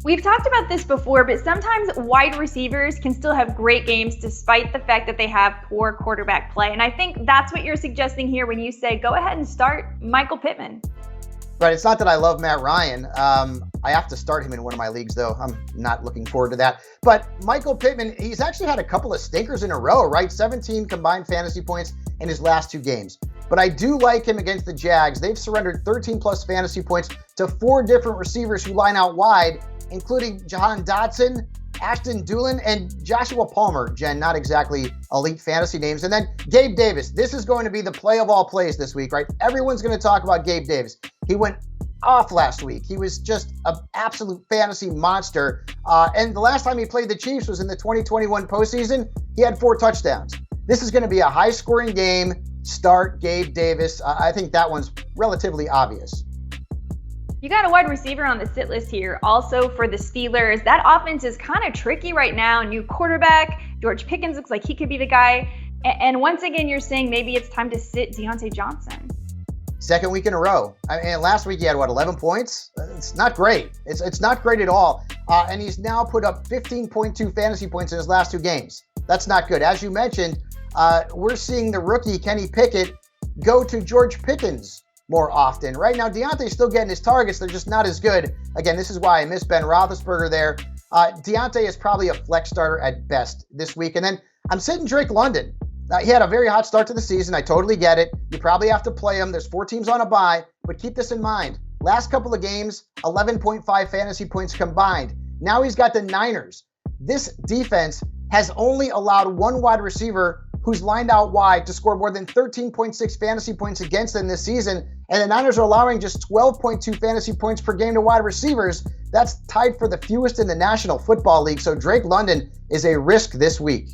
We've talked about this before, but sometimes wide receivers can still have great games despite the fact that they have poor quarterback play. And I think that's what you're suggesting here when you say, go ahead and start Michael Pittman. Right. It's not that I love Matt Ryan. I have to start him in one of my leagues, though. I'm not looking forward to that. But Michael Pittman, he's actually had a couple of stinkers in a row, right? 17 combined fantasy points in his last 2 games. But I do like him against the Jags. They've surrendered 13 plus fantasy points to 4 different receivers who line out wide, including Jahan Dotson, Ashton Dulin, and Joshua Palmer. Jen, not exactly elite fantasy names. And then Gabe Davis. This is going to be the play of all plays this week, right? Everyone's going to talk about Gabe Davis. He went off last week. He was just an absolute fantasy monster. And the last time he played the Chiefs was in the 2021 postseason. He had 4 touchdowns. This is going to be a high-scoring game. Start Gabe Davis. I think that one's relatively obvious. You got a wide receiver on the sit list here. Also for the Steelers, that offense is kind of tricky right now. New quarterback, George Pickens looks like he could be the guy. And once again, you're saying maybe it's time to sit Deontay Johnson. Second week in a row. And last week he had, 11 points? It's not great. It's not great at all. And he's now put up 15.2 fantasy points in his last 2 games. That's not good. As you mentioned, we're seeing the rookie, Kenny Pickett, go to George Pickens more often. Right now, Deontay's still getting his targets. They're just not as good. Again, this is why I miss Ben Roethlisberger there. Deontay is probably a flex starter at best this week. And then I'm sitting Drake London. He had a very hot start to the season. I totally get it. You probably have to play him. There's 4 teams on a bye, but keep this in mind. Last couple of games, 11.5 fantasy points combined. Now he's got the Niners. This defense has only allowed 1 wide receiver who's lined out wide to score more than 13.6 fantasy points against them this season. And the Niners are allowing just 12.2 fantasy points per game to wide receivers. That's tied for the fewest in the National Football League. So Drake London is a risk this week.